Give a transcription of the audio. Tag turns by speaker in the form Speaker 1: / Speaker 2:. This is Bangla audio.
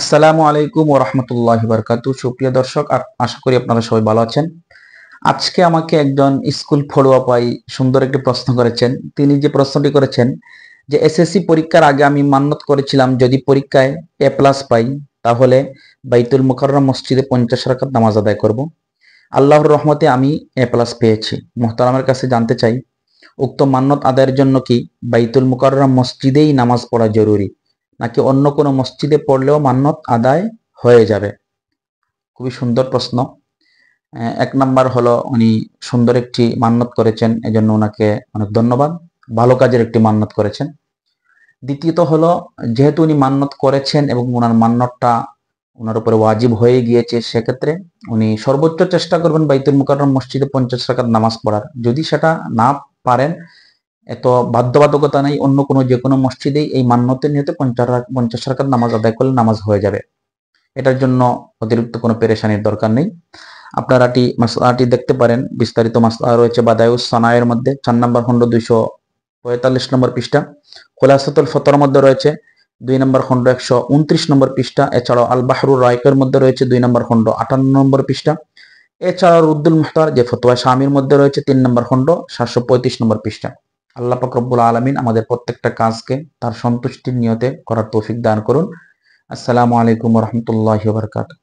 Speaker 1: আসসালামু আলাইকুম ওয়া রাহমাতুল্লাহি ওয়া বারাকাতুহু। সুপ্রিয় দর্শক, আশা করি আপনারা সবাই ভালো আছেন। আজকে আমাকে একজন স্কুল পড়ুয়া ভাই সুন্দর একটি প্রশ্ন করেছেন। তিনি যে প্রশ্নটি করেছেন যে এসএসসি পরীক্ষার আগে আমি মান্যত করেছিলাম যদি পরীক্ষায় এ প্লাস পাই তাহলে বাইতুল মুকাররম মসজিদে 50 রাকাত নামাজ আদায় করব। আল্লাহর রহমতে আমি এ প্লাস পেয়েছি। মুহতারামের কাছে জানতে চাই, উক্ত মান্যত আদায়ের জন্য কি বাইতুল মুকাররম মসজিদেই নামাজ পড়া জরুরি, নাকি অন্য কোনো মসজিদে পড়লেও মান্যত আদায় হয়ে যাবে? খুবই সুন্দর প্রশ্ন। এক নাম্বার হলো, উনি সুন্দর একটি মান্যত করেছেন, এজন্য ওনাকে অনেক ধন্যবাদ। ভালো কাজের একটি মান্যত করেছেন। দ্বিতীয়ত হলো, যেহেতু উনি মান্যত করেছেন এবং ওনার মান্যতটা ওনার উপরে ওয়াজিব হয়ে গিয়েছে, সেক্ষেত্রে উনি সর্বোচ্চ চেষ্টা করবেন বাইতুল মুকাররম মসজিদে 50 রাকাত নামাজ পড়ার। যদি সেটা না পারেন, এত বাধ্যবাধকতা নেই, অন্য কোনো যে কোনো মসজিদেই এই মান্যতের নিয়তে 50 রাকাত নামাজ আদায় করলে নামাজ হয়ে যাবে। এটার জন্য অতিরিক্ত কোনো পেরেশানির দরকার নেই। আপনারা মাসলাটি দেখতে পারেন, বিস্তারিত মাসলা রয়েছে বাদায়ুস সানায়ের মধ্যে 4 নম্বর খণ্ড 245 নম্বর পৃষ্ঠা। খুলাসাতুল ফতর মধ্যে রয়েছে 2 নম্বর খণ্ড 129 নম্বর পৃষ্ঠা। এছাড়াও আল বাহরুর রায়কের মধ্যে রয়েছে 2 নম্বর খণ্ড 58 নম্বর পৃষ্ঠা। এছাড়াও রুদ্দুল মুখতার যে ফতোয়া শামির মধ্যে রয়েছে 3 নম্বর খণ্ড 735 নম্বর পৃষ্ঠা। আল্লাহ পাক রব্বুল আলামিন আমাদের প্রত্যেকটা কাজকে তার সন্তুষ্টির নিয়তে করার তৌফিক দান করুন। আসসালামু আলাইকুম ওয়া রাহমাতুল্লাহি ওয়া বারাকাতুহু।